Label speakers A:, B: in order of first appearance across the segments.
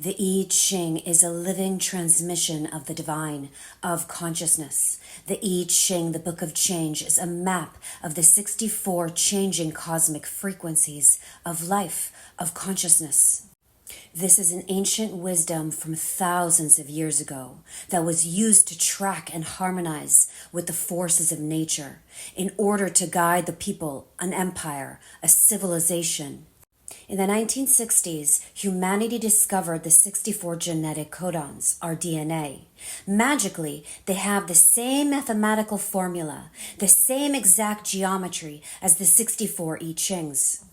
A: The I Ching is a living transmission of the divine, of consciousness. The I Ching, the Book of Change, is a map of the 64 changing cosmic frequencies of life, of consciousness. This is an ancient wisdom from thousands of years ago that was used to track and harmonize with the forces of nature in order to guide the people, an empire, a civilization. In the 1960s, humanity discovered the 64 genetic codons, our DNA. Magically, they have the same mathematical formula, the same exact geometry as the 64 I Chings.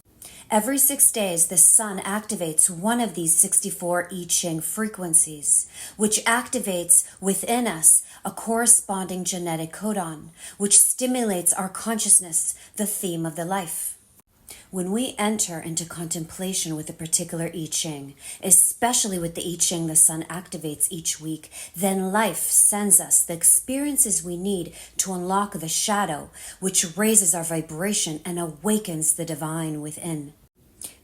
A: Every 6 days, the sun activates one of these 64 I Ching frequencies, which activates within us a corresponding genetic codon, which stimulates our consciousness, the theme of the life. When we enter into contemplation with a particular I Ching, especially with the I Ching the sun activates each week, then life sends us the experiences we need to unlock the shadow, which raises our vibration and awakens the divine within.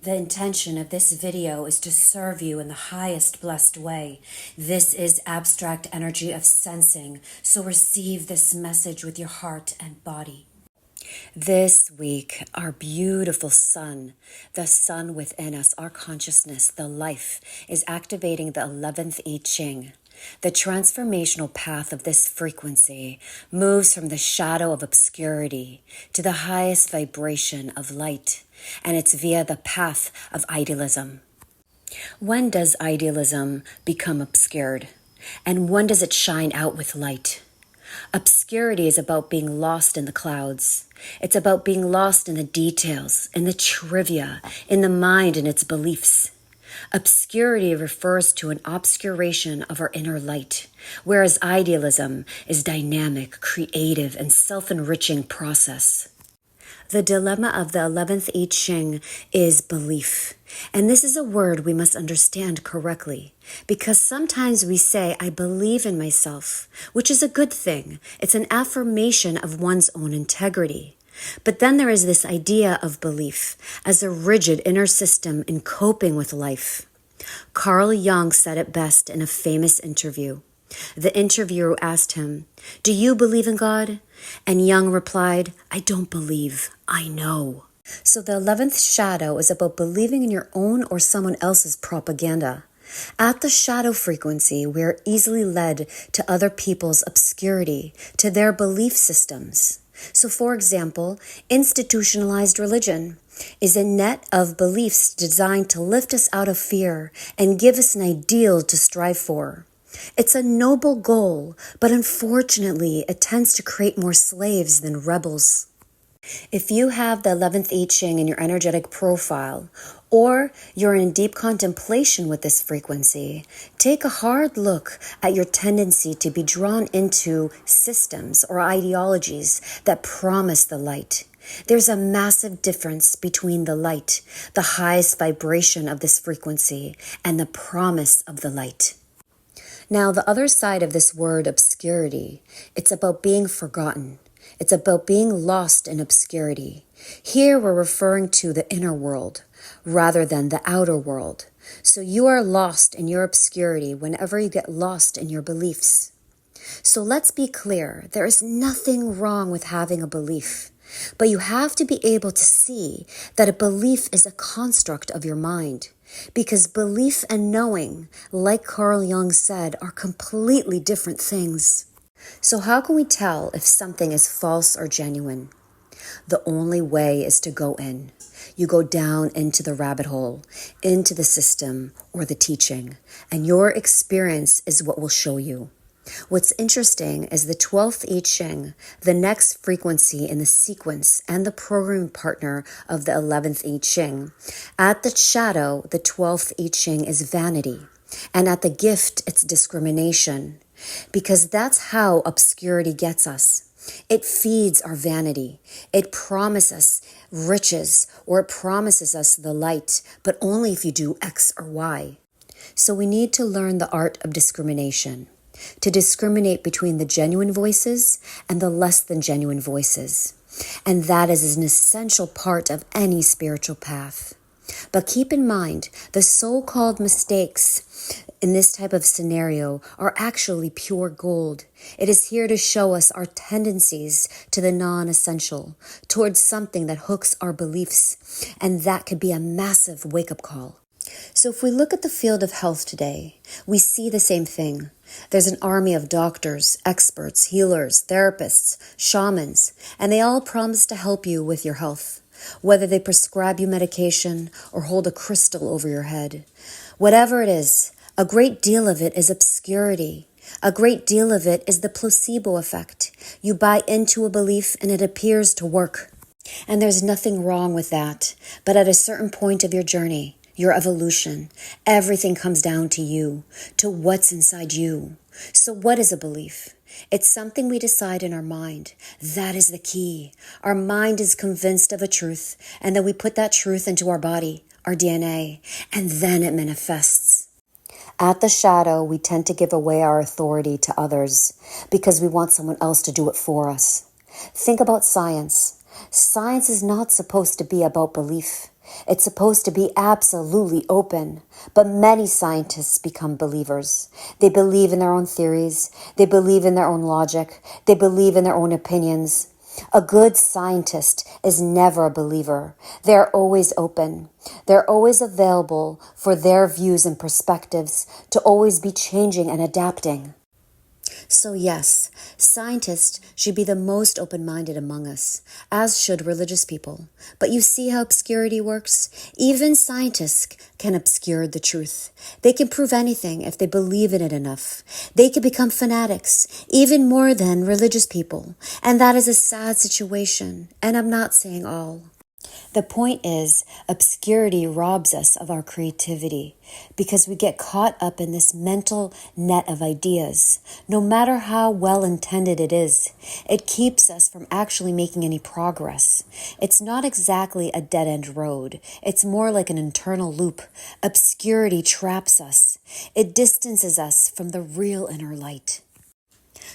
A: The intention of this video is to serve you in the highest blessed way. This is abstract energy of sensing, so receive this message with your heart and body. This week, our beautiful sun, the sun within us, our consciousness, the life, is activating the 11th I Ching. The transformational path of this frequency moves from the shadow of obscurity to the highest vibration of light, and it's via the path of idealism. When does idealism become obscured? And when does it shine out with light? Obscurity is about being lost in the clouds. It's about being lost in the details, in the trivia, in the mind and its beliefs. Obscurity refers to an obscuration of our inner light, whereas idealism is dynamic, creative, and self-enriching process. The dilemma of the 11th I Ching is belief. And this is a word we must understand correctly, because sometimes we say, I believe in myself, which is a good thing. It's an affirmation of one's own integrity. But then there is this idea of belief as a rigid inner system in coping with life. Carl Jung said it best in a famous interview. The interviewer asked him, "Do you believe in God?" And Jung replied, "I don't believe, I know." So the 11th shadow is about believing in your own or someone else's propaganda. At the shadow frequency, we are easily led to other people's obscurity, to their belief systems. So for example, institutionalized religion is a net of beliefs designed to lift us out of fear and give us an ideal to strive for. It's a noble goal, but unfortunately, it tends to create more slaves than rebels. If you have the 11th I Ching in your energetic profile, or you're in deep contemplation with this frequency, take a hard look at your tendency to be drawn into systems or ideologies that promise the light. There's a massive difference between the light, the highest vibration of this frequency, and the promise of the light. Now, the other side of this word obscurity, it's about being forgotten. It's about being lost in obscurity. Here we're referring to the inner world rather than the outer world. So you are lost in your obscurity whenever you get lost in your beliefs. So let's be clear, there is nothing wrong with having a belief, but you have to be able to see that a belief is a construct of your mind. Because belief and knowing, like Carl Jung said, are completely different things. So how can we tell if something is false or genuine? The only way is to go in. You go down into the rabbit hole, into the system or the teaching, and your experience is what will show you. What's interesting is the 12th I Ching, the next frequency in the sequence and the programming partner of the 11th I Ching. At the shadow, the 12th I Ching is vanity, and at the gift, it's discrimination, because that's how obscurity gets us. It feeds our vanity. It promises us riches, or it promises us the light, but only if you do X or Y. So we need to learn the art of discrimination, to discriminate between the genuine voices and the less than genuine voices. And that is an essential part of any spiritual path. But keep in mind, the so-called mistakes in this type of scenario are actually pure gold. It is here to show us our tendencies to the non-essential, towards something that hooks our beliefs, and that could be a massive wake-up call. So if we look at the field of health today, we see the same thing. There's an army of doctors, experts, healers, therapists, shamans, and they all promise to help you with your health, whether they prescribe you medication or hold a crystal over your head. Whatever it is, a great deal of it is obscurity. A great deal of it is the placebo effect. You buy into a belief and it appears to work. And there's nothing wrong with that. But at a certain point of your journey, your evolution, everything comes down to you, to what's inside you. So what is a belief? It's something we decide in our mind. That is the key. Our mind is convinced of a truth, and then we put that truth into our body, our DNA, and then it manifests. At the shadow, we tend to give away our authority to others because we want someone else to do it for us. Think about science. Science is not supposed to be about belief. It's supposed to be absolutely open, but many scientists become believers. They believe in their own theories. They believe in their own logic. They believe in their own opinions. A good scientist is never a believer. They're always open. They're always available for their views and perspectives to always be changing and adapting. So yes, scientists should be the most open-minded among us, as should religious people. But you see how obscurity works? Even scientists can obscure the truth. They can prove anything if they believe in it enough. They can become fanatics, even more than religious people. And that is a sad situation, and I'm not saying all. The point is, obscurity robs us of our creativity because we get caught up in this mental net of ideas. No matter how well intended it is, it keeps us from actually making any progress. It's not exactly a dead-end road. It's more like an internal loop. Obscurity traps us. It distances us from the real inner light.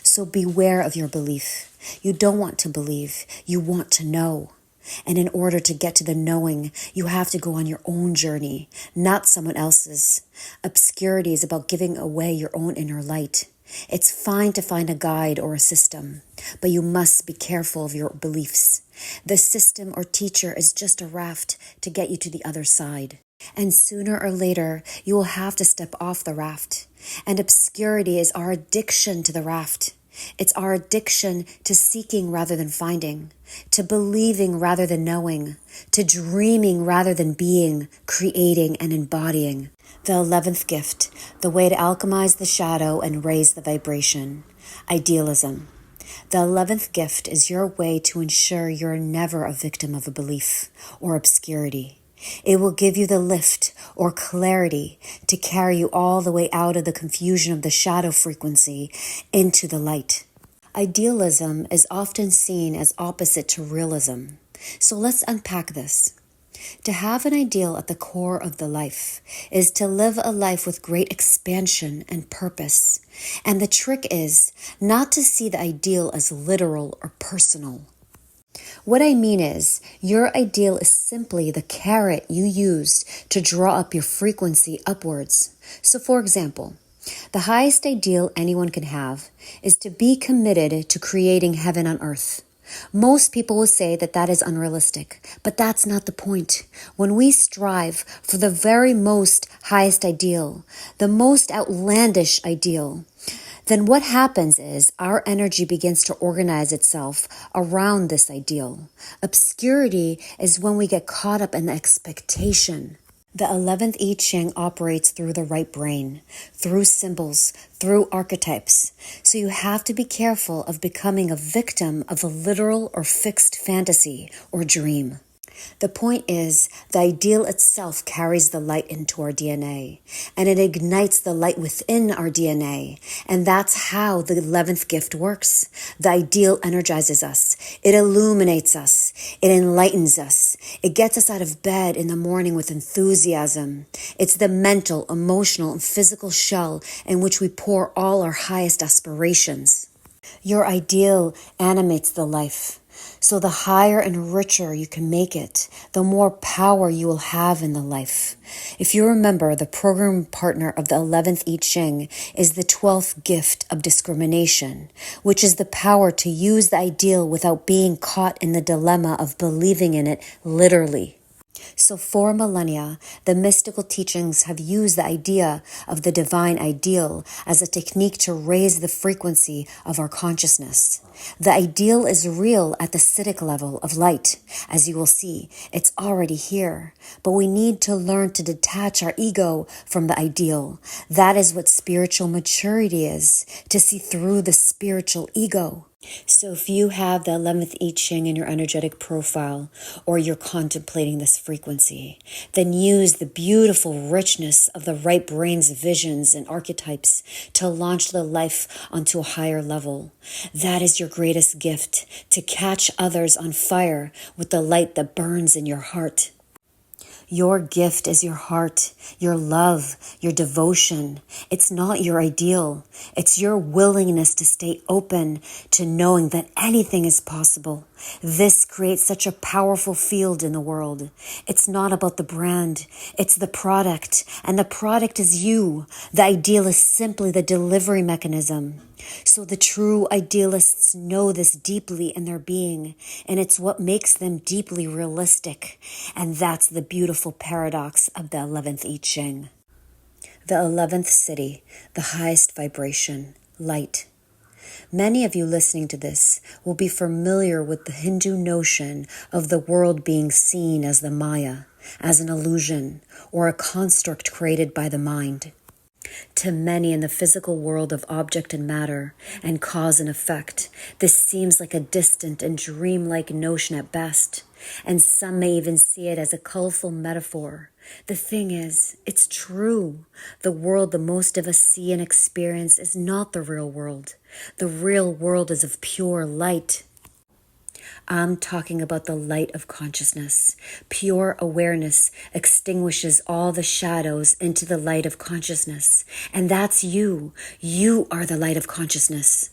A: So beware of your belief. You don't want to believe. You want to know. And in order to get to the knowing, you have to go on your own journey, not someone else's. Obscurity is about giving away your own inner light. It's fine to find a guide or a system, but you must be careful of your beliefs. The system or teacher is just a raft to get you to the other side. And sooner or later, you will have to step off the raft. And obscurity is our addiction to the raft. It's our addiction to seeking rather than finding, to believing rather than knowing, to dreaming rather than being, creating, and embodying. The 11th gift, the way to alchemize the shadow and raise the vibration. Idealism. The 11th gift is your way to ensure you're never a victim of a belief or obscurity. It will give you the lift or clarity to carry you all the way out of the confusion of the shadow frequency into the light. Idealism is often seen as opposite to realism. So let's unpack this. To have an ideal at the core of the life is to live a life with great expansion and purpose. And the trick is not to see the ideal as literal or personal. What I mean is, your ideal is simply the carrot you used to draw up your frequency upwards. So for example, the highest ideal anyone can have is to be committed to creating heaven on earth. Most people will say that that is unrealistic, but that's not the point. When we strive for the very most highest ideal, the most outlandish ideal, then what happens is our energy begins to organize itself around this ideal. Obscurity is when we get caught up in the expectation. The 11th I Ching operates through the right brain, through symbols, through archetypes. So you have to be careful of becoming a victim of a literal or fixed fantasy or dream. The point is, the ideal itself carries the light into our DNA, and it ignites the light within our DNA, and that's how the 11th gift works. The ideal energizes us. It illuminates us. It enlightens us. It gets us out of bed in the morning with enthusiasm. It's the mental, emotional, and physical shell in which we pour all our highest aspirations. Your ideal animates the life. So the higher and richer you can make it, the more power you will have in the life. If you remember, the program partner of the 11th I Ching is the 12th gift of discrimination, which is the power to use the ideal without being caught in the dilemma of believing in it literally. So for millennia, the mystical teachings have used the idea of the divine ideal as a technique to raise the frequency of our consciousness. The ideal is real at the citic level of light. As you will see, it's already here. But we need to learn to detach our ego from the ideal. That is what spiritual maturity is, to see through the spiritual ego. So if you have the 11th I Ching in your energetic profile, or you're contemplating this frequency, then use the beautiful richness of the right brain's visions and archetypes to launch the life onto a higher level. That is your greatest gift, to catch others on fire with the light that burns in your heart. Your gift is your heart, your love, your devotion. It's not your ideal. It's your willingness to stay open to knowing that anything is possible. This creates such a powerful field in the world. It's not about the brand. It's the product, and the product is you. The ideal is simply the delivery mechanism. So the true idealists know this deeply in their being, and it's what makes them deeply realistic. And that's the beautiful paradox of the 11th I Ching. The 11th city, the highest vibration, light. Many of you listening to this will be familiar with the Hindu notion of the world being seen as the Maya, as an illusion, or a construct created by the mind. To many in the physical world of object and matter and cause and effect, this seems like a distant and dreamlike notion at best, and some may even see it as a colorful metaphor. The thing is, it's true. The world the most of us see and experience is not the real world. The real world is of pure light. I'm talking about the light of consciousness. Pure awareness extinguishes all the shadows into the light of consciousness. And that's you. You are the light of consciousness.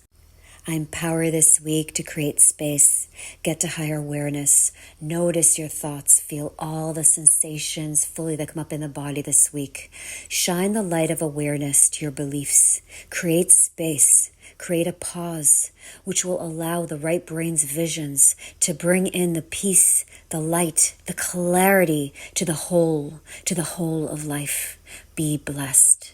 A: I empower this week to create space, get to higher awareness, notice your thoughts, feel all the sensations fully that come up in the body this week. Shine the light of awareness to your beliefs. Create space. Create a pause, which will allow the right brain's visions to bring in the peace, the light, the clarity to the whole of life. Be blessed.